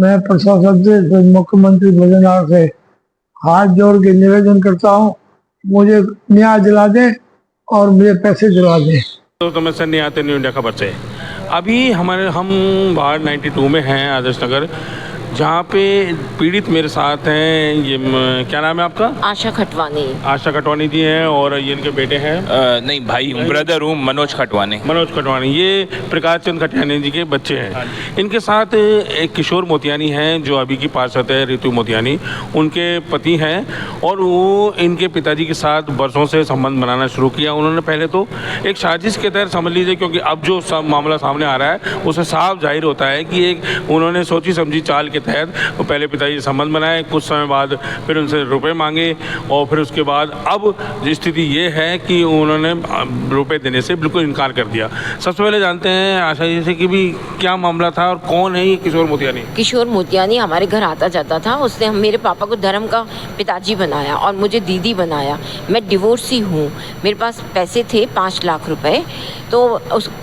मैं प्रशासन से मुख्यमंत्री भोजनालय से हाथ जोड़ के निवेदन करता हूँ, मुझे न्याय दिला दें और मुझे पैसे दिला दें। तो मैं सर नहीं आते न्यू इंडिया खबर से। अभी हम वार्ड 92 में हैं, आदर्श नगर, जहाँ पे पीड़ित मेरे साथ हैं। ये क्या नाम है आपका? आशा खटवानी। आशा खटवानी जी हैं और ये इनके बेटे हैं। नहीं, भाई हूँ, ब्रदर हूँ, मनोज खटवानी। मनोज खटवानी, ये प्रकाश चंद खटवानी जी के बच्चे हैं। इनके साथ एक किशोर मोतियानी हैं जो अभी की पार्षद है, ऋतु मोतियानी, उनके पति हैं। और वो इनके पिताजी के साथ बरसों से संबंध बनाना शुरू किया उन्होंने। पहले तो एक साजिश के तहत समझ लीजिए, क्योंकि अब जो सब मामला सामने आ रहा है उससे साफ जाहिर होता है कि एक उन्होंने सोची समझी चाल के तहत वो पहले पिताजी से संबंध बनाए, कुछ समय बाद फिर उनसे रुपए मांगे और फिर उसके बाद अब स्थिति ये है कि उन्होंने रुपए देने से बिल्कुल इनकार कर दिया। सबसे पहले जानते हैं आशा जी से कि भी क्या मामला था और कौन है ये किशोर मोतियानी? किशोर मोतियानी हमारे घर आता जाता था। उसने मेरे पापा को धर्म का पिताजी बनाया और मुझे दीदी बनाया। मैं डिवोर्सी हूँ, मेरे पास पैसे थे 5 लाख रुपए। तो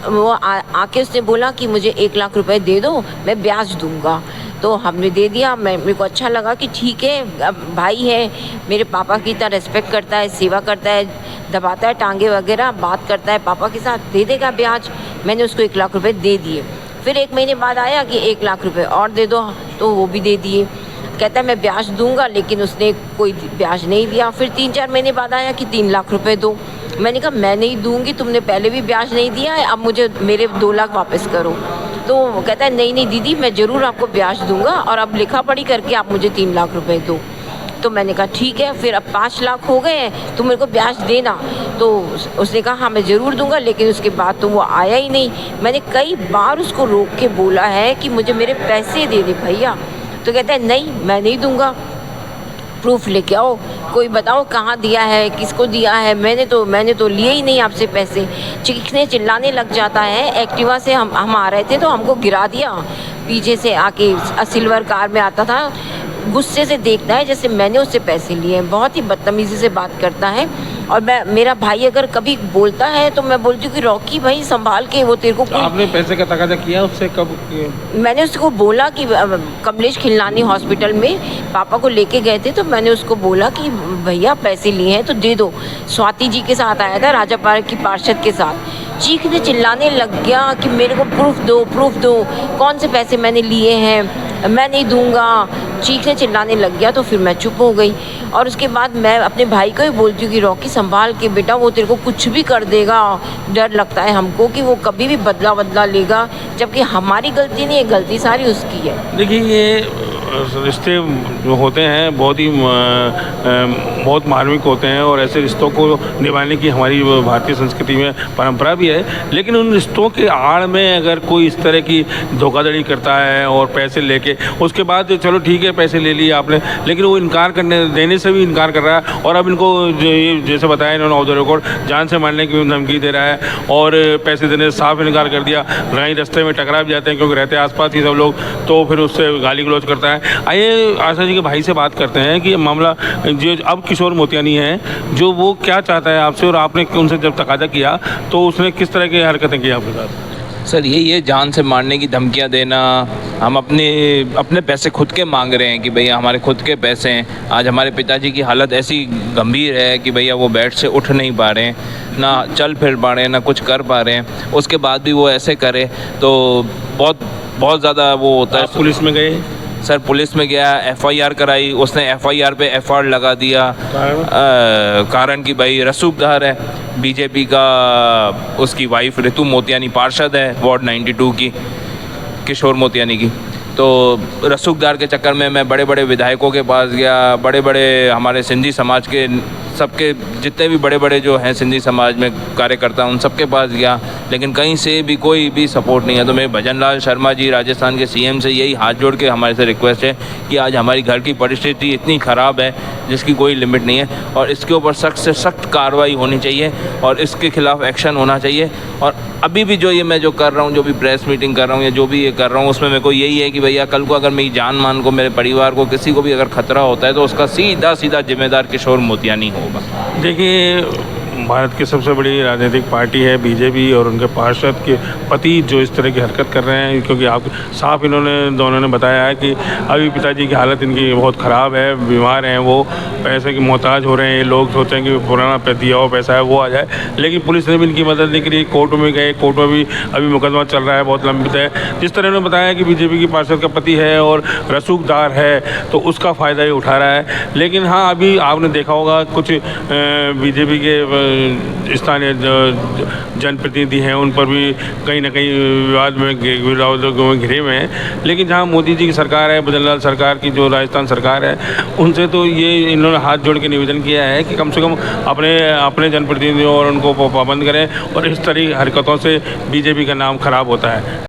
वो आके उसने बोला कि मुझे 1 लाख रुपए दे दो, मैं ब्याज दूंगा। तो हमने दे दिया। मेरे को अच्छा लगा कि ठीक है, अब भाई है, मेरे पापा की तरह रिस्पेक्ट करता है, सेवा करता है, दबाता है टांगे वगैरह, बात करता है पापा के साथ, दे देगा ब्याज। मैंने उसको 1 लाख रुपए दे दिए। फिर 1 महीने बाद आया कि 1 लाख रुपए और दे दो, तो वो भी दे दिए। कहता है मैं ब्याज दूंगा, लेकिन उसने कोई ब्याज नहीं दिया। फिर 3-4 महीने बाद आया कि 3 लाख रुपए दो। मैंने कहा मैं नहीं दूंगी, तुमने पहले भी ब्याज नहीं दिया है, अब मुझे मेरे 2 लाख वापस करो। तो वो कहता है नहीं नहीं दीदी, मैं ज़रूर आपको ब्याज दूंगा और अब लिखा पढ़ी करके आप मुझे 3 लाख रुपए दो। तो मैंने कहा ठीक है, फिर अब 5 लाख हो गए हैं, तुम मेरे को ब्याज देना। तो उसने कहा हाँ मैं ज़रूर दूंगा, लेकिन उसके बाद तो वो आया ही नहीं। मैंने कई बार उसको रोक के बोला है कि मुझे मेरे पैसे दे दे भैया। तो कहता है नहीं मैं नहीं दूंगा, प्रूफ लेके आओ, कोई बताओ कहाँ दिया है, किसको दिया है। मैंने तो लिए ही नहीं आपसे पैसे। चीखने चिल्लाने लग जाता है। एक्टिवा से हम आ रहे थे तो हमको गिरा दिया, पीछे से आके सिल्वर कार में आता था। गुस्से से देखता है जैसे मैंने उससे पैसे लिए हैं। बहुत ही बदतमीज़ी से बात करता है। और मेरा भाई अगर कभी बोलता है तो मैं बोलती हूँ कि रॉकी भाई संभाल के, वो तेरे को आपने पैसे का तकाजा किया उससे कब? मैंने उसको बोला कि कमलेश खिलनानी हॉस्पिटल में पापा को लेके गए थे, तो मैंने उसको बोला कि भैया पैसे लिए हैं तो दे दो। स्वाति जी के साथ आया था, राजा पार्क की पार्षद के साथ। चीखने चिल्लाने लग गया कि मेरे को प्रूफ दो, कौन से पैसे मैंने लिए हैं, मैं नहीं दूंगा। चीखने चिल्लाने लग गया। तो फिर मैं चुप हो गई। और उसके बाद मैं अपने भाई को ही बोलती हूँ कि रॉकी संभाल के बेटा, वो तेरे को कुछ भी कर देगा। डर लगता है हमको कि वो कभी भी बदला लेगा, जबकि हमारी गलती नहीं है, गलती सारी उसकी है। देखिए ये रिश्ते जो होते हैं बहुत मार्मिक होते हैं और ऐसे रिश्तों को निभाने की हमारी भारतीय संस्कृति में परंपरा भी है। लेकिन उन रिश्तों के आड़ में अगर कोई इस तरह की धोखाधड़ी करता है और पैसे लेके उसके बाद चलो ठीक है पैसे ले लिए आपने, लेकिन वो देने से भी इनकार कर रहा है। और अब इनको जैसे बताया इन्होंने ऑफ द रिकॉर्ड जान से मारने की धमकी दे रहा है और पैसे देने से साफ इनकार कर दिया। कहीं रास्ते में टकरा भी जाते हैं क्योंकि रहते आसपास ही सब लोग, तो फिर उससे गाली गलौज करता है। आइए आशा जी के भाई से बात करते हैं कि मामला जो अब किशोर मोतियानी है, जो वो क्या चाहता है आपसे और आपने उनसे जब तकाजा किया तो उसने किस तरह की हरकतें की आपके साथ? सर यही है, जान से मारने की धमकियां देना। हम अपने पैसे खुद के मांग रहे हैं कि भैया हमारे खुद के पैसे हैं। आज हमारे पिताजी की हालत ऐसी गंभीर है कि भैया वो बेड से उठ नहीं पा रहे हैं, ना चल फिर पा रहे हैं, ना कुछ कर पा रहे हैं। उसके बाद भी वो ऐसे करे तो बहुत ज़्यादा वो होता है। पुलिस में गए? सर पुलिस में गया, FIR कराई, उसने FIR पे FR लगा दिया। कारण कि भाई रसूखदार है, बीजेपी का, उसकी वाइफ ऋतु मोतियानी पार्षद है वार्ड 92 की, किशोर मोतियानी की। तो रसूखदार के चक्कर में मैं बड़े बड़े विधायकों के पास गया, बड़े बड़े हमारे सिंधी समाज के सबके जितने भी बड़े बड़े जो हैं सिंधी समाज में कार्यकर्ता, उन सबके पास गया, लेकिन कहीं से भी कोई भी सपोर्ट नहीं है। तो मेरे भजन लाल शर्मा जी राजस्थान के CM से यही हाथ जोड़ के हमारे से रिक्वेस्ट है कि आज हमारी घर की परिस्थिति इतनी ख़राब है जिसकी कोई लिमिट नहीं है और इसके ऊपर सख्त से सख्त कार्रवाई होनी चाहिए और इसके खिलाफ एक्शन होना चाहिए। और अभी भी जो ये मैं जो कर रहा हूँ, जो भी प्रेस मीटिंग कर रहा हूँ या जो भी ये कर रहा हूँ, उसमें मेरे को यही है कि भैया कल को अगर मेरी जान मान को, मेरे परिवार को, किसी को भी अगर खतरा होता है तो उसका सीधा जिम्मेदार किशोर मोतियानी होगा। देखिए भारत की सबसे बड़ी राजनीतिक पार्टी है बीजेपी, और उनके पार्षद के पति जो इस तरह की हरकत कर रहे हैं, क्योंकि आप साफ दोनों ने बताया है कि अभी पिताजी की हालत इनकी बहुत ख़राब है, बीमार हैं, वो पैसे की मोहताज हो रहे हैं। ये लोग सोचते हैं कि पुराना दिया हुआ पैसा है वो आ जाए, लेकिन पुलिस ने भी इनकी मदद नहीं करी। कोर्ट में गए, कोर्ट में भी अभी मुकदमा चल रहा है, बहुत लंबित है। जिस तरह उन्होंने बताया कि बीजेपी की पार्षद का पति है और रसूखदार है, तो उसका फ़ायदा ही उठा रहा है। लेकिन हाँ, अभी आपने देखा होगा कुछ बीजेपी के स्थानीय जनप्रतिनिधि हैं, उन पर भी कहीं ना कहीं विवादों में घिरे हुए हैं। लेकिन जहाँ मोदी जी की सरकार है, भजनलाल सरकार की जो राजस्थान सरकार है, उनसे तो ये इन्होंने हाथ जोड़ के निवेदन किया है कि कम से कम अपने जनप्रतिनिधियों और उनको पाबंद करें, और इस तरह हरकतों से बीजेपी का नाम खराब होता है।